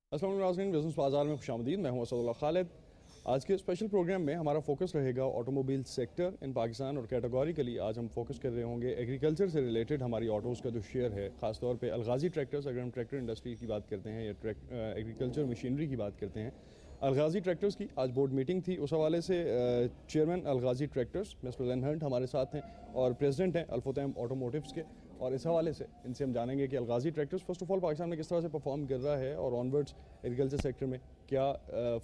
अस्सलाम वालेकुम बिजनेस बाजार में खुशामदीद। मैं हूं असद खालिद। आज के स्पेशल प्रोग्राम में हमारा फोकस रहेगा ऑटोमोबाइल सेक्टर इन पाकिस्तान और कैटेगोरिकली आज हम फोकस कर रहे होंगे एग्रीकल्चर से रिलेटेड हमारी ऑटोज़ का जो शेयर है, ख़ासतौर पे अलगाज़ी ट्रैक्टर्स। अगर हम ट्रैक्टर इंडस्ट्री की बात करते हैं या एग्रीकल्चर मशीनरी की बात करते हैं, अलगाज़ी ट्रैक्टर्स की आज बोर्ड मीटिंग थी। उस हवाले से चेयरमैन अलगाज़ी ट्रैक्टर्स मिस्टर लेनहर्ट हमारे साथ हैं और प्रेसिडेंट हैं अल-फुत्ताim ऑटोमोटिव्स के। और इस हवाले से इनसे हम जानेंगे कि Al-Ghazi tractors first of all Pakistan में किस तरह से परफॉर्म कर रहा है और ऑनवर्ड्स एग्रीकल्चर सेक्टर में क्या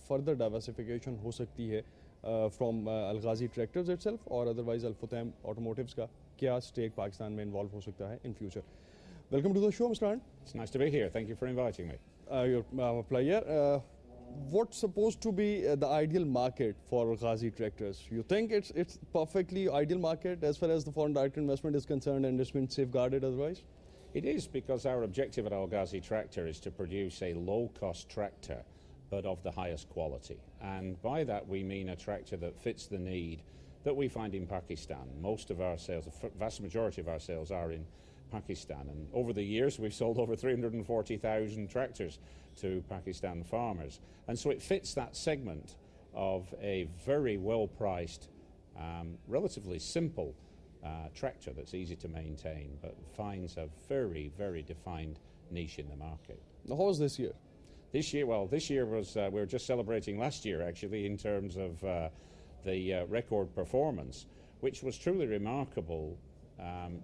फर्दर डाइवर्सिफिकेशन हो सकती है फ्रॉम अलगाज़ी ट्रैक्टर्स इटसेल्फ, और अदरवाइज अल-फुत्ताim ऑटोमोटिव्स का क्या स्टेक पाकिस्तान में इन्वॉल्व हो सकता है in future. Welcome to the show mister. It's nice to be here. Thank you for inviting me. Your player. What's supposed to be the ideal market for Ghazi tractors? You think it's perfectly ideal market as far as the foreign direct investment is concerned and it's been safeguarded otherwise? It is, because our objective at Al-Ghazi Tractor is to produce a low-cost tractor but of the highest quality. And by that we mean a tractor that fits the need that we find in Pakistan. Most of our sales, the vast majority of our sales are in Pakistan, and over the years we've sold over 340,000 tractors to Pakistan farmers, and so it fits that segment of a very well-priced, relatively simple tractor that's easy to maintain but finds a very, very defined niche in the market. Now, how was this year? This year was, we were just celebrating last year actually in terms of the record performance, which was truly remarkable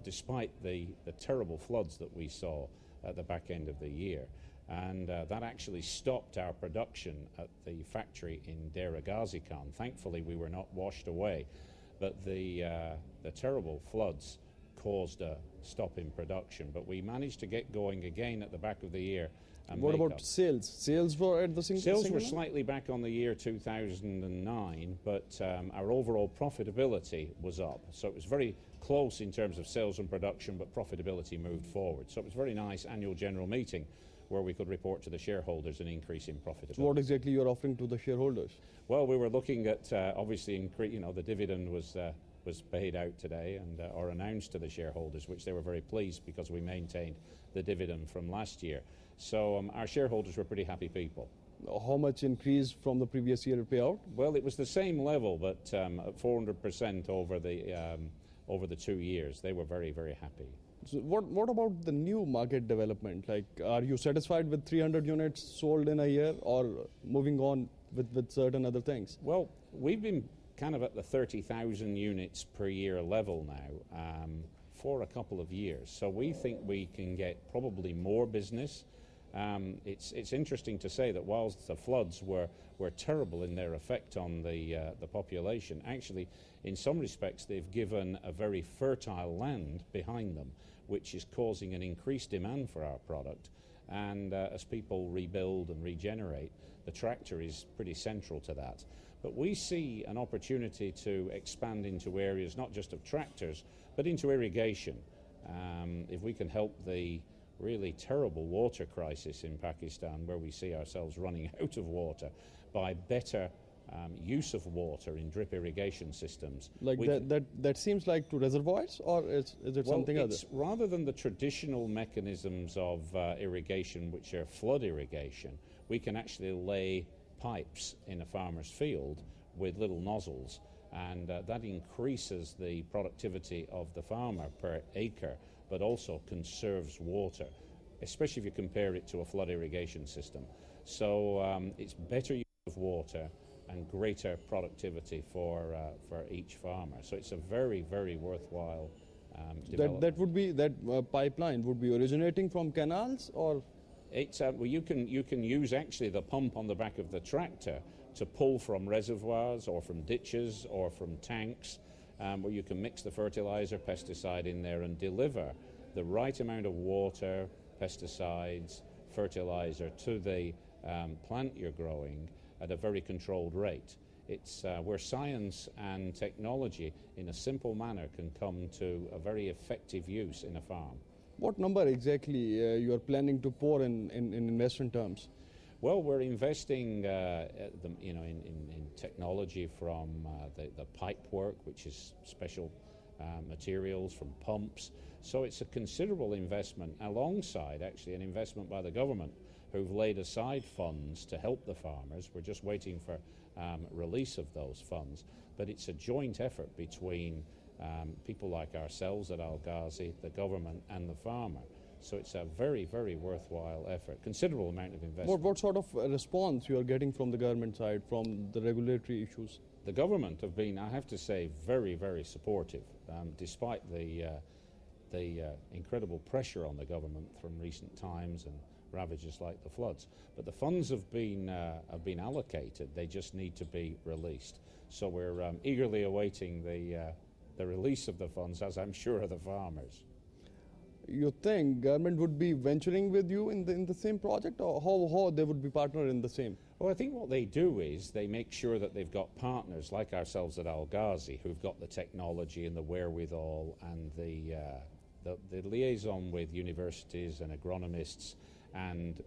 despite the terrible floods that we saw at the back end of the year. And that actually stopped our production at the factory in Al-Ghazi. Thankfully we were not washed away, but the terrible floods caused a stop in production, but we managed to get going again at the back of the year. And what about sales? Sales were at the Sales were slightly back on the year 2009, but our overall profitability was up. So it was very close in terms of sales and production, but profitability moved forward. So it was a very nice annual general meeting where we could report to the shareholders an increase in profitability. So what exactly you are offering to the shareholders? Well, we were looking at obviously the dividend was paid out today and or announced to the shareholders, which they were very pleased because we maintained the dividend from last year. So our shareholders were pretty happy people. How much increase from the previous year payout? Well, it was the same level, but at 400% over the 2 years. They were very, very happy. So what about the new market development? Like, are you satisfied with 300 units sold in a year, or moving on with certain other things? Well, we've been kind of at the 30,000 units per year level now for a couple of years. So we think we can get probably more business. It's interesting to say that whilst the floods were terrible in their effect on the population, actually in some respects they've given a very fertile land behind them, which is causing an increased demand for our product. And as people rebuild and regenerate, the tractor is pretty central to that. But we see an opportunity to expand into areas not just of tractors, but into irrigation. If we can help the really terrible water crisis in Pakistan, where we see ourselves running out of water, by better use of water in drip irrigation systems. Like that seems like to reservoirs, or is it something other? Rather than the traditional mechanisms of irrigation, which are flood irrigation, we can actually lay pipes in a farmer's field with little nozzles, and that increases the productivity of the farmer per acre, but also conserves water, especially if you compare it to a flood irrigation system. So it's better use of water and greater productivity for each farmer. So it's a very, very worthwhile development. That pipeline would be originating from canals, or? It's well, you can use actually the pump on the back of the tractor to pull from reservoirs or from ditches or from tanks, where you can mix the fertilizer, pesticide in there and deliver the right amount of water, pesticides, fertilizer to the plant you're growing at a very controlled rate. It's where science and technology in a simple manner can come to a very effective use in a farm. What number exactly you are planning to pour in investment terms? Well, we're investing in technology from the pipe work, which is special materials, from pumps. So it's a considerable investment alongside actually an investment by the government who've laid aside funds to help the farmers. We're just waiting for release of those funds. But it's a joint effort between people like ourselves at Al-Ghazi, the government and the farmer. So it's a very, very worthwhile effort, considerable amount of investment. What sort of response you are getting from the government side, from the regulatory issues? The government have been, I have to say, very, very supportive, despite the incredible pressure on the government from recent times and ravages like the floods. But the funds have been allocated. They just need to be released. So we're eagerly awaiting the release of the funds, as I'm sure are the farmers. You think government would be venturing with you in the same project, or how they would be partner in the same? Well, I think what they do is they make sure that they've got partners like ourselves at Al-Ghazi who've got the technology and the wherewithal and the liaison with universities and agronomists and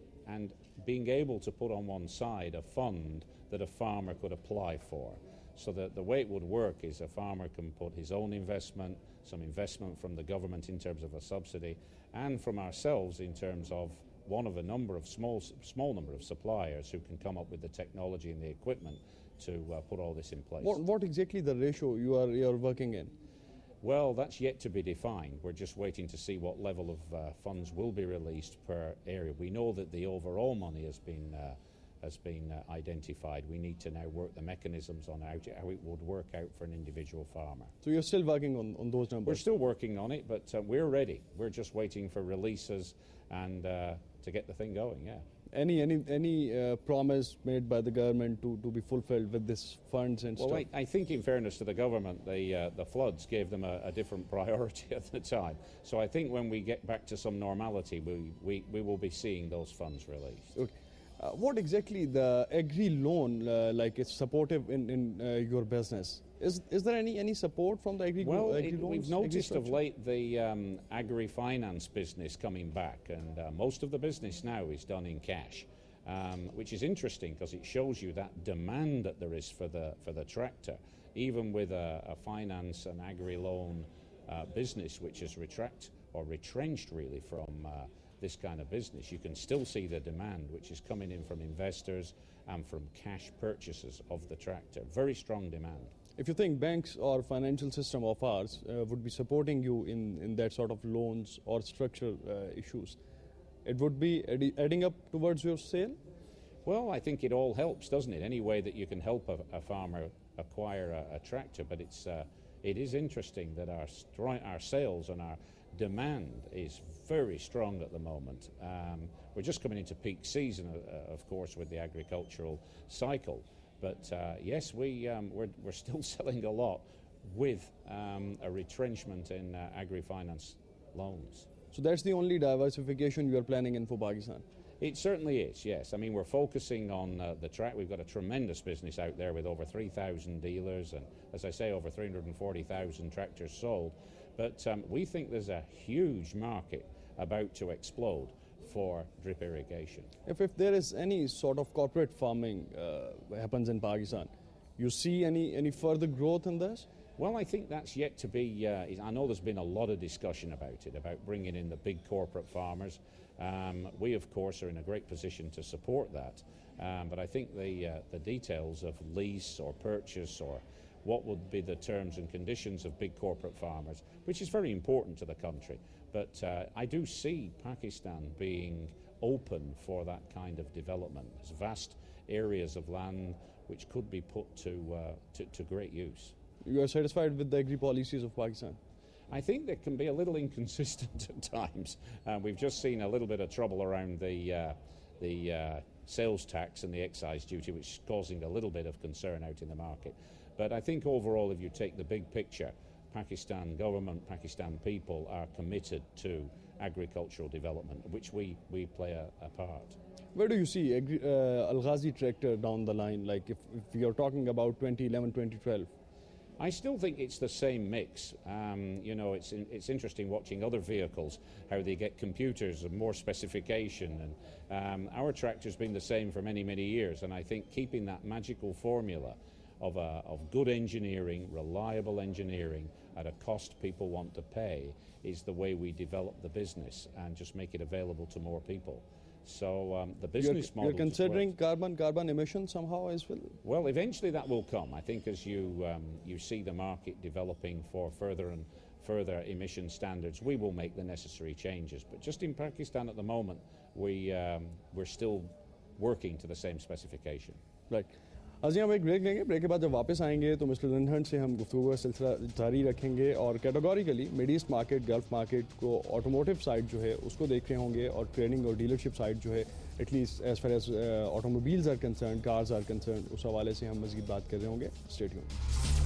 being able to put on one side a fund that a farmer could apply for. So that the way it would work is a farmer can put his own investment, some investment from the government in terms of a subsidy, and from ourselves in terms of one of a number of small number of suppliers who can come up with the technology and the equipment to put all this in place. What exactly the ratio you are working in? Well, that's yet to be defined. We're just waiting to see what level of funds will be released per area. We know that the overall money has been identified. We need to now work the mechanisms on how it would work out for an individual farmer. So you're still working on those numbers? We're still working on it, but we're ready. We're just waiting for releases and to get the thing going, yeah. Any promise made by the government to be fulfilled with this funds and stuff? Well, I think in fairness to the government, the floods gave them a different priority at the time. So I think when we get back to some normality, we will be seeing those funds released. Okay. What exactly the agri loan like is supportive in your business? Is there any support from the agri loans? We've noticed of late the agri-finance business coming back, and most of the business now is done in cash, which is interesting because it shows you that demand that there is for the tractor, even with a finance and agri-loan business which is retrenched really from this kind of business. You can still see the demand which is coming in from investors and from cash purchases of the tractor. Very strong demand. If you think banks or financial system of ours would be supporting you in that sort of loans or structural issues, it would be adding up towards your sale? Well, I think it all helps, doesn't it? Any way that you can help a farmer acquire a tractor, but it is interesting that our sales and our demand is very strong at the moment. We're just coming into peak season, of course, with the agricultural cycle. But yes, we're still selling a lot with a retrenchment in agri-finance loans. So that's the only diversification you are planning in for Pakistan? It certainly is, yes. I mean, we're focusing on the track. We've got a tremendous business out there with over 3,000 dealers and, as I say, over 340,000 tractors sold. But we think there's a huge market about to explode for drip irrigation. If there is any sort of corporate farming happens in Pakistan, you see any further growth in this? Well, I think that's yet to be, I know there's been a lot of discussion about it, about bringing in the big corporate farmers. We, of course, are in a great position to support that. But I think the details of lease or purchase or what would be the terms and conditions of big corporate farmers, which is very important to the country. But I do see Pakistan being open for that kind of development. There's vast areas of land which could be put to great use. You are satisfied with the agri-policies of Pakistan? I think they can be a little inconsistent at times. We've just seen a little bit of trouble around the sales tax and the excise duty, which is causing a little bit of concern out in the market. But I think overall, if you take the big picture, Pakistan government, Pakistan people are committed to agricultural development, which we play a part. Where do you see Al-Ghazi tractor down the line, like if you're talking about 2011, 2012? I still think it's the same mix. You know, it's interesting watching other vehicles, how they get computers and more specification. And our tractor's been the same for many, many years. And I think keeping that magical formula of good engineering, reliable engineering at a cost people want to pay is the way we develop the business and just make it available to more people. So the business model. You're considering carbon emissions somehow as well? Well, eventually that will come. I think as you see the market developing for further emission standards, we will make the necessary changes. But just in Pakistan at the moment, we're still working to the same specification. Right. आज हम एक break लेंगे. Break के बाद जब वापस आएंगे तो मिस्टर लिनहन से हम गुफ्तगू का सिलसिला जारी रखेंगे और categorically mid east market, gulf market को ऑटोमोटिव साइड जो है उसको देख रहे होंगे और ट्रेडिंग और डीलरशिप साइड जो है at least as far as automobiles are concern, cars are concern, उस हवाले से हम मज़ीद बात कर रहे होंगे. Stay tuned.